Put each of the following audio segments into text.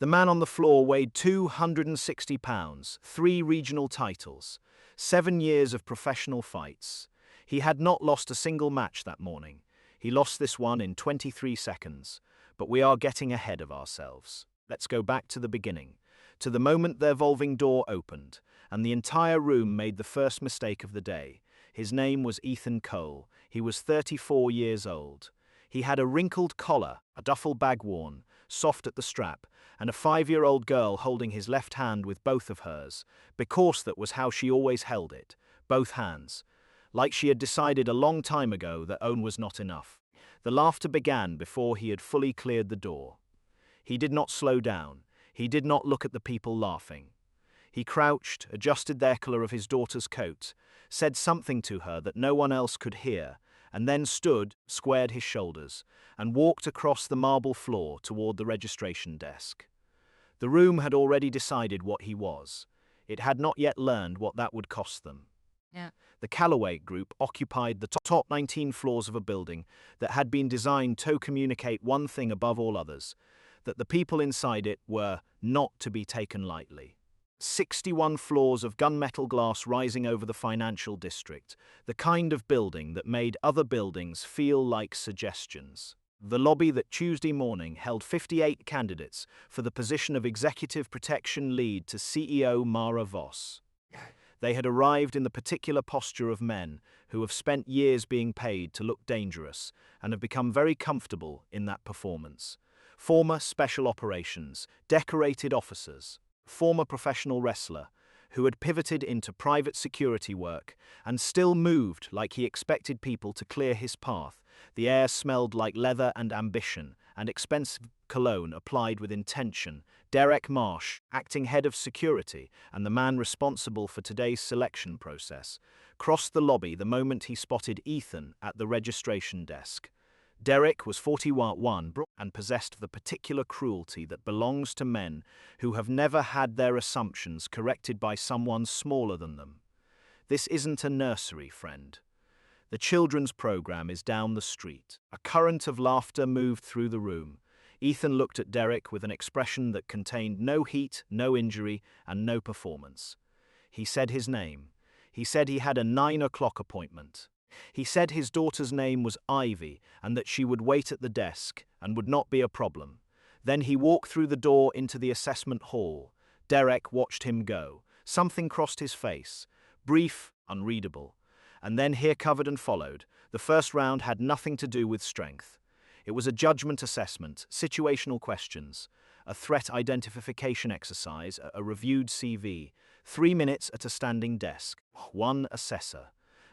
The man on the floor weighed 260 pounds, 3 regional titles, 7 years of professional fights. He had not lost a single match that morning. He lost this one in 23 seconds. But we are getting ahead of ourselves. Let's go back to the beginning, to the moment the evolving door opened, and the entire room made the first mistake of the day. His name was Ethan Cole. He was 34 years old. He had a wrinkled collar, a duffel bag worn, soft at the strap, and a 5-year-old girl holding his left hand with both of hers, because that was how she always held it, both hands, like she had decided a long time ago that own was not enough. The laughter began before he had fully cleared the door. He did not slow down. He did not look at the people laughing. He crouched, adjusted the collar of his daughter's coat, said something to her that no one else could hear, and then stood, squared his shoulders, and walked across the marble floor toward the registration desk. The room had already decided what he was. It had not yet learned what that would cost them. The Calloway Group occupied the top 19 floors of a building that had been designed to communicate one thing above all others, that the people inside it were not to be taken lightly. 61 floors of gunmetal glass rising over the financial district, the kind of building that made other buildings feel like suggestions. The lobby that Tuesday morning held 58 candidates for the position of Executive Protection Lead to CEO Mara Voss. They had arrived in the particular posture of men who have spent years being paid to look dangerous and have become very comfortable in that performance. Former special operations, decorated officers, former professional wrestler who had pivoted into private security work and still moved like he expected people to clear his path. The air smelled like leather and ambition, and expensive cologne applied with intention. Derek Marsh, acting head of security and the man responsible for today's selection process, crossed the lobby the moment he spotted Ethan at the registration desk. Derek was 41 and possessed the particular cruelty that belongs to men who have never had their assumptions corrected by someone smaller than them. This isn't a nursery, friend. The children's program is down the street. A current of laughter moved through the room. Ethan looked at Derek with an expression that contained no heat, no injury, and no performance. He said his name. He said he had a 9 o'clock appointment. He said his daughter's name was Ivy and that she would wait at the desk and would not be a problem. Then he walked through the door into the assessment hall. Derek watched him go. Something crossed his face. Brief, unreadable. And then hair covered and followed. The first round had nothing to do with strength. It was a judgment assessment, situational questions, a threat identification exercise, a reviewed CV, 3 minutes at a standing desk, 1 assessor.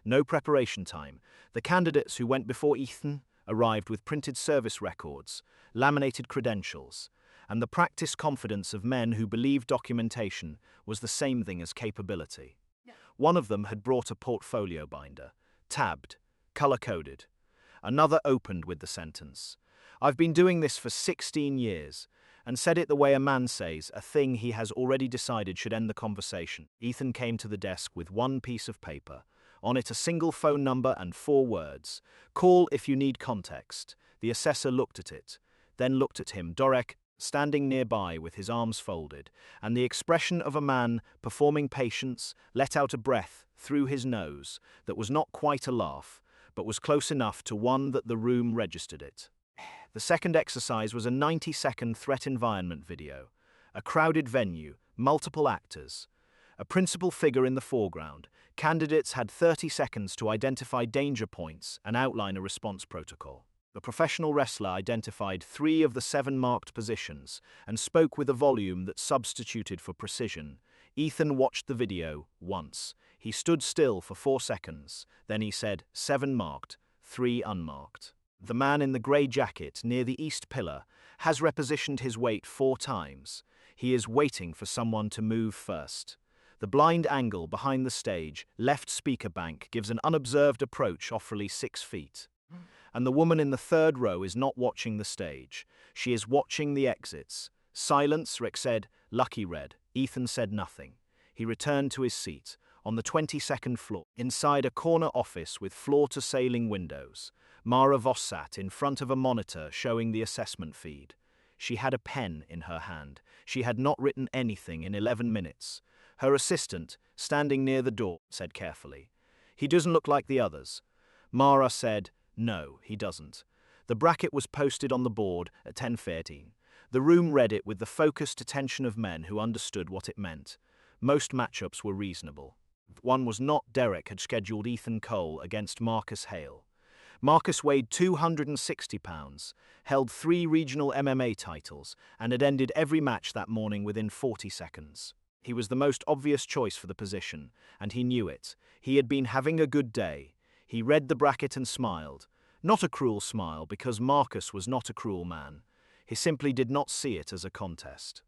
No preparation time. The candidates who went before Ethan arrived with printed service records, laminated credentials, and the practiced confidence of men who believed documentation was the same thing as capability. One of them had brought a portfolio binder, tabbed, color-coded. Another opened with the sentence, "I've been doing this for 16 years," and said it the way a man says a thing he has already decided should end the conversation. Ethan came to the desk with 1 piece of paper. On it a single phone number and 4 words. "Call if you need context." The assessor looked at it, then looked at him, Derek, standing nearby with his arms folded, and the expression of a man performing patience let out a breath through his nose that was not quite a laugh, but was close enough to one that the room registered it. The second exercise was a 90-second threat environment video. A crowded venue, multiple actors. A principal figure in the foreground. Candidates had 30 seconds to identify danger points and outline a response protocol. The professional wrestler identified 3 of the 7 marked positions and spoke with a volume that substituted for precision. Ethan watched the video once. He stood still for 4 seconds. Then he said, 7 marked, 3 unmarked. The man in the grey jacket near the east pillar has repositioned his weight 4 times. He is waiting for someone to move first. The blind angle behind the stage, left speaker bank, gives an unobserved approach roughly 6 feet. And the woman in the 3rd row is not watching the stage. She is watching the exits. Silence, Rick said. Lucky Red. Ethan said nothing. He returned to his seat, on the 22nd floor, inside a corner office with floor-to-ceiling windows. Mara Voss sat in front of a monitor showing the assessment feed. She had a pen in her hand. She had not written anything in 11 minutes. Her assistant, standing near the door, said carefully, "He doesn't look like the others." Mara said, "No, he doesn't." The bracket was posted on the board at 10:13. The room read it with the focused attention of men who understood what it meant. Most matchups were reasonable. One was not. Derek had scheduled Ethan Cole against Marcus Hale. Marcus weighed 260 pounds, held 3 regional MMA titles, and had ended every match that morning within 40 seconds. He was the most obvious choice for the position, and he knew it. He had been having a good day. He read the bracket and smiled. Not a cruel smile, because Marcus was not a cruel man. He simply did not see it as a contest.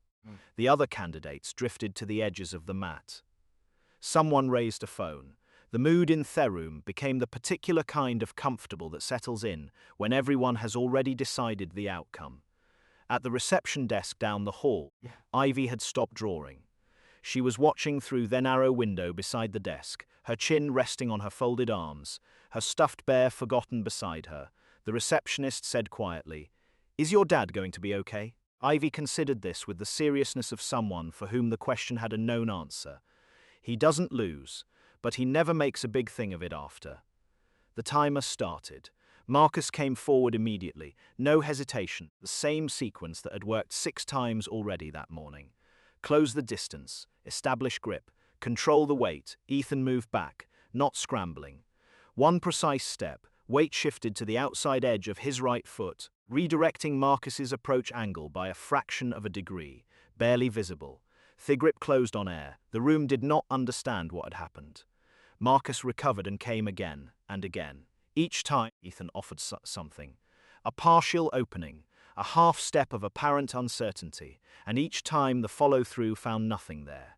The other candidates drifted to the edges of the mat. Someone raised a phone. The mood in Theroom became the particular kind of comfortable that settles in when everyone has already decided the outcome. At the reception desk down the hall, Ivy had stopped drawing. She was watching through the narrow window beside the desk, her chin resting on her folded arms, her stuffed bear forgotten beside her. The receptionist said quietly, "Is your dad going to be okay?" Ivy considered this with the seriousness of someone for whom the question had a known answer. He doesn't lose, but he never makes a big thing of it after. The timer started. Marcus came forward immediately, no hesitation, the same sequence that had worked 6 times already that morning. Close the distance, establish grip, control the weight. Ethan moved back, not scrambling. One precise step, weight shifted to the outside edge of his right foot, redirecting Marcus's approach angle by a fraction of a degree, barely visible. The grip closed on air. The room did not understand what had happened. Marcus recovered and came again and again. Each time, Ethan offered something. A partial opening, a half step of apparent uncertainty, and each time the follow-through found nothing there.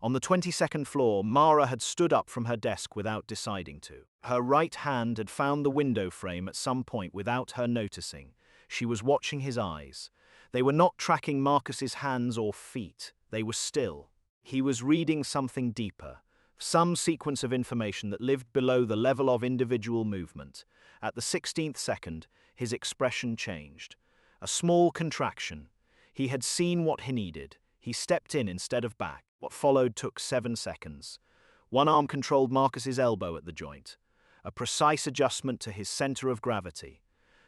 On the 22nd floor, Mara had stood up from her desk without deciding to. Her right hand had found the window frame at some point without her noticing. She was watching his eyes. They were not tracking Marcus's hands or feet. They were still. He was reading something deeper, some sequence of information that lived below the level of individual movement. At the 16th second, his expression changed. A small contraction. He had seen what he needed. He stepped in instead of back. What followed took 7 seconds. One arm controlled Marcus's elbow at the joint. A precise adjustment to his center of gravity.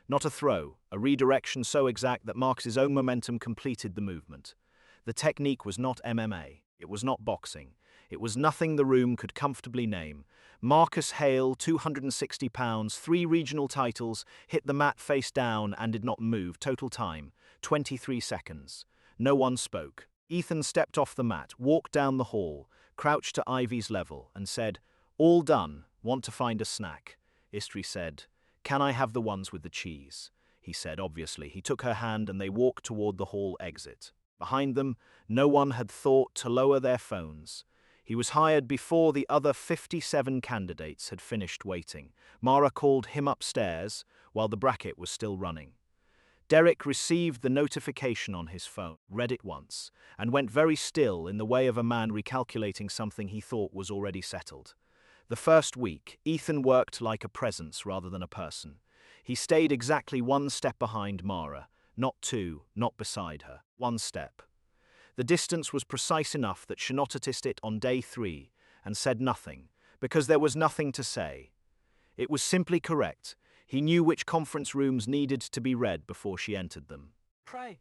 Not a throw, a redirection so exact that Marcus's own momentum completed the movement. The technique was not MMA. It was not boxing. It was nothing the room could comfortably name. Marcus Hale, 260 pounds, 3 regional titles, hit the mat face down and did not move. Total time, 23 seconds. No one spoke. Ethan stepped off the mat, walked down the hall, crouched to Ivy's level, and said, "All done. Want to find a snack?" Istri said, "Can I have the ones with the cheese?" He said, obviously. He took her hand and they walked toward the hall exit. Behind them, no one had thought to lower their phones. He was hired before the other 57 candidates had finished waiting. Mara called him upstairs while the bracket was still running. Derek received the notification on his phone, read it once, and went very still in the way of a man recalculating something he thought was already settled. The first week, Ethan worked like a presence rather than a person. He stayed exactly 1 step behind Mara, not 2, not beside her, 1 step. The distance was precise enough that she noticed it on day 3 and said nothing, because there was nothing to say. It was simply correct. He knew which conference rooms needed to be read before she entered them. Pray.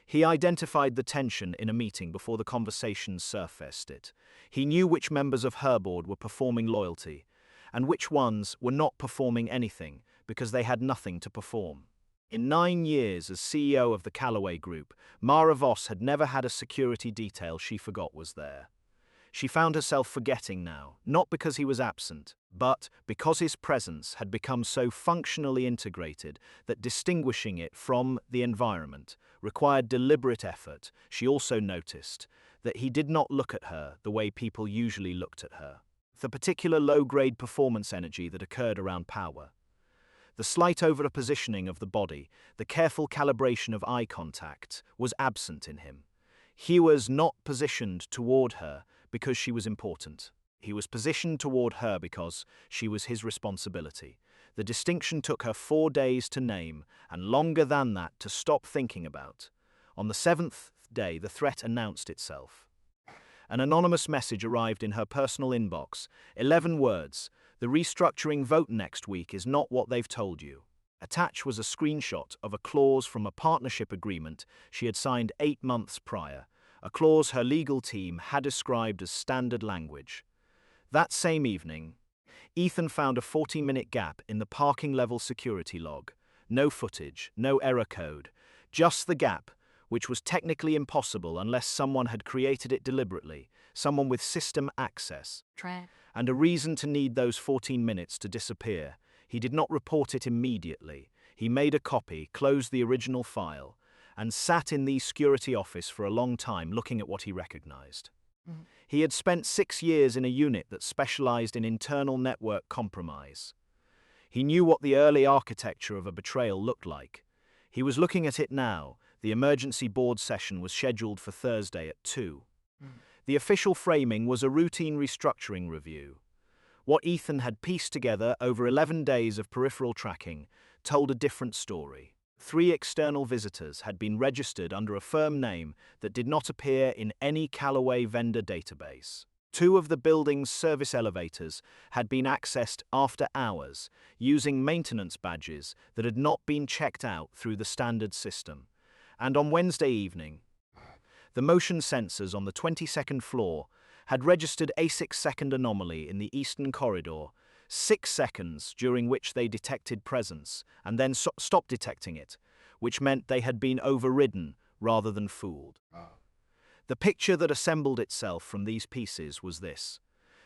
He identified the tension in a meeting before the conversation surfaced it. He knew which members of her board were performing loyalty, and which ones were not performing anything because they had nothing to perform. In 9 years as CEO of the Calloway Group, Mara Voss had never had a security detail she forgot was there. She found herself forgetting now, not because he was absent, but because his presence had become so functionally integrated that distinguishing it from the environment required deliberate effort. She also noticed that he did not look at her the way people usually looked at her. The particular low-grade performance energy that occurred around power. The slight over-positioning of the body, the careful calibration of eye contact, was absent in him. He was not positioned toward her because she was important. He was positioned toward her because she was his responsibility. The distinction took her 4 days to name, and longer than that to stop thinking about. On the 7th day, the threat announced itself. An anonymous message arrived in her personal inbox. 11 words. The restructuring vote next week is not what they've told you. Attached was a screenshot of a clause from a partnership agreement she had signed 8 months prior, a clause her legal team had described as standard language. That same evening, Ethan found a 40-minute gap in the parking level security log. No footage, no error code, just the gap, which was technically impossible unless someone had created it deliberately, someone with system access, and a reason to need those 14 minutes to disappear. He did not report it immediately. He made a copy, closed the original file, and sat in the security office for a long time looking at what he recognized. He had spent 6 years in a unit that specialized in internal network compromise. He knew what the early architecture of a betrayal looked like. He was looking at it now. The emergency board session was scheduled for Thursday at 2. The official framing was a routine restructuring review. What Ethan had pieced together over 11 days of peripheral tracking told a different story. 3 external visitors had been registered under a firm name that did not appear in any Calloway vendor database. 2 of the building's service elevators had been accessed after hours using maintenance badges that had not been checked out through the standard system. And on Wednesday evening, the motion sensors on the 22nd floor had registered a 6-second anomaly in the eastern corridor, 6 seconds during which they detected presence and then stopped detecting it, which meant they had been overridden rather than fooled. The picture that assembled itself from these pieces was this.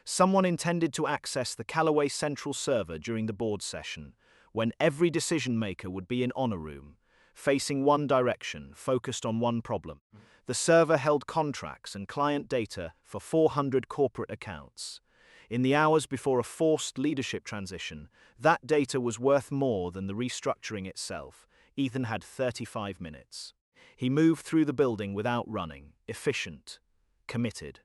Someone intended to access the Calloway central server during the board session, when every decision maker would be in honor room, facing one direction, focused on one problem. The server held contracts and client data for 400 corporate accounts. In the hours before a forced leadership transition, that data was worth more than the restructuring itself. Ethan had 35 minutes. He moved through the building without running, efficient, committed.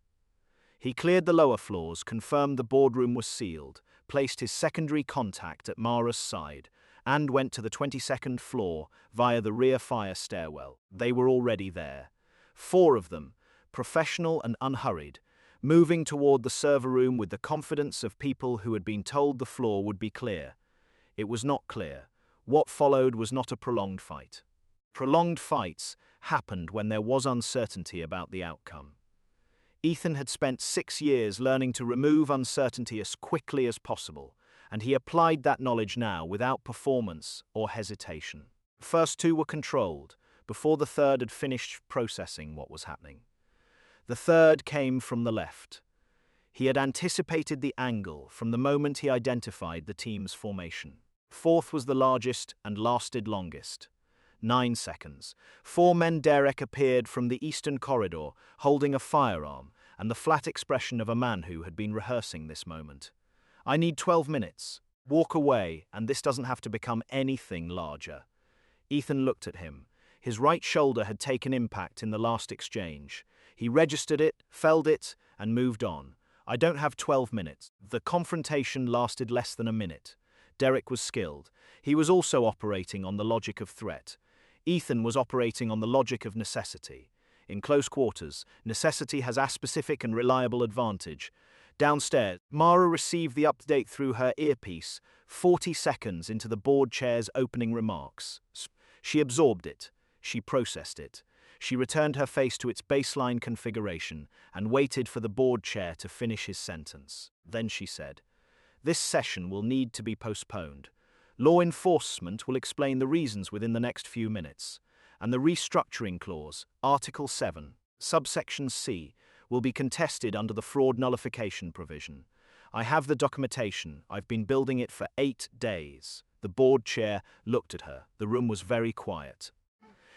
He cleared the lower floors, confirmed the boardroom was sealed, placed his secondary contact at Mara's side, and went to the 22nd floor via the rear fire stairwell. They were already there. 4 of them, professional and unhurried, moving toward the server room with the confidence of people who had been told the floor would be clear. It was not clear. What followed was not a prolonged fight. Prolonged fights happened when there was uncertainty about the outcome. Ethan had spent 6 years learning to remove uncertainty as quickly as possible, and he applied that knowledge now without performance or hesitation. The first 2 were controlled, before the third had finished processing what was happening. The third came from the left. He had anticipated the angle from the moment he identified the team's formation. 4th was the largest and lasted longest. 9 seconds. 4 men. Derek appeared from the eastern corridor, holding a firearm and the flat expression of a man who had been rehearsing this moment. I need 12 minutes. Walk away, and this doesn't have to become anything larger. Ethan looked at him. His right shoulder had taken impact in the last exchange. He registered it, felled it, and moved on. I don't have 12 minutes. The confrontation lasted less than a minute. Derek was skilled. He was also operating on the logic of threat. Ethan was operating on the logic of necessity. In close quarters, necessity has a specific and reliable advantage. Downstairs, Mara received the update through her earpiece, 40 seconds into the board chair's opening remarks. She absorbed it. She processed it. She returned her face to its baseline configuration and waited for the board chair to finish his sentence. Then she said, "This session will need to be postponed. Law enforcement will explain the reasons within the next few minutes, and the restructuring clause, Article 7, subsection C, will be contested under the fraud nullification provision. I have the documentation. I've been building it for 8 days." The board chair looked at her. The room was very quiet.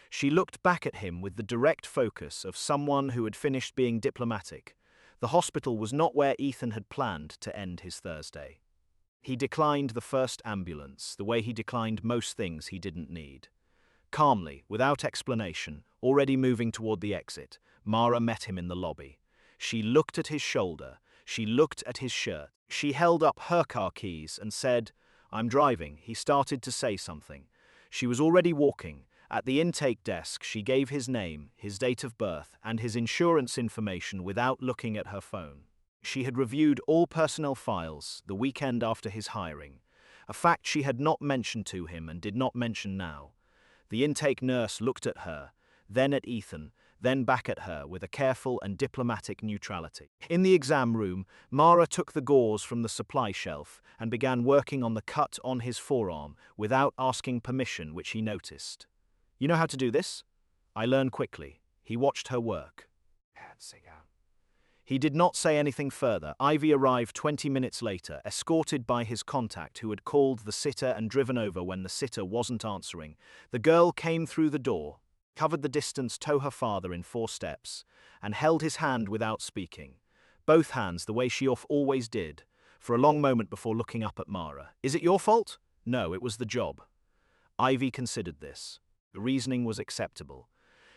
She looked back at him with the direct focus of someone who had finished being diplomatic. The hospital was not where Ethan had planned to end his Thursday. He declined the first ambulance, the way he declined most things he didn't need. Calmly, without explanation, already moving toward the exit, Mara met him in the lobby. She looked at his shoulder. She looked at his shirt. She held up her car keys and said, I'm driving. He started to say something. She was already walking. At the intake desk, she gave his name, his date of birth, and his insurance information without looking at her phone. She had reviewed all personnel files the weekend after his hiring, a fact she had not mentioned to him and did not mention now. The intake nurse looked at her, then at Ethan, then back at her with a careful and diplomatic neutrality. In the exam room, Mara took the gauze from the supply shelf and began working on the cut on his forearm without asking permission, which he noticed. You know how to do this? I learn quickly. He watched her work. He did not say anything further. Ivy arrived 20 minutes later, escorted by his contact who had called the sitter and driven over when the sitter wasn't answering. The girl came through the door, covered the distance to her father in 4 steps, and held his hand without speaking. Both hands, the way she always did, for a long moment before looking up at Mara. Is it your fault? No, it was the job. Ivy considered this. The reasoning was acceptable.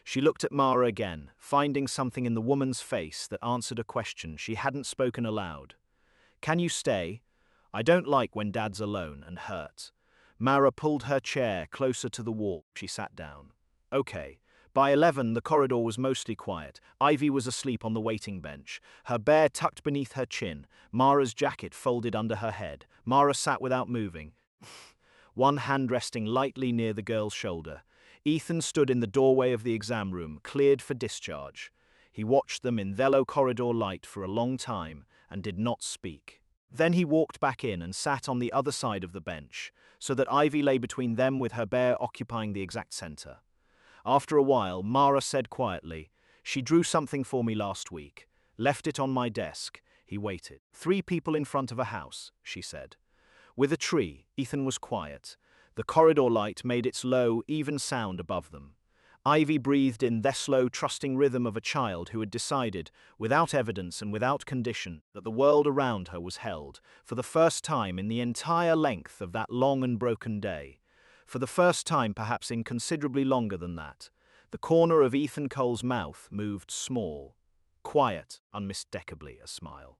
She looked at Mara again, finding something in the woman's face that answered a question she hadn't spoken aloud. Can you stay? I don't like when Dad's alone and hurt. Mara pulled her chair closer to the wall. She sat down. Okay. By 11, the corridor was mostly quiet. Ivy was asleep on the waiting bench, her bear tucked beneath her chin, Mara's jacket folded under her head. Mara sat without moving, one hand resting lightly near the girl's shoulder. Ethan stood in the doorway of the exam room, cleared for discharge. He watched them in the yellow corridor light for a long time and did not speak. Then he walked back in and sat on the other side of the bench, so that Ivy lay between them with her bear occupying the exact center. After a while, Mara said quietly, "She drew something for me last week. Left it on my desk." He waited. 3 people in front of a house, she said. With a tree, Ethan was quiet. The corridor light made its low, even sound above them. Ivy breathed in the slow, trusting rhythm of a child who had decided, without evidence and without condition, that the world around her was held, for the first time in the entire length of that long and broken day. For the first time, perhaps in considerably longer than that, the corner of Ethan Cole's mouth moved small, quiet, unmistakably a smile.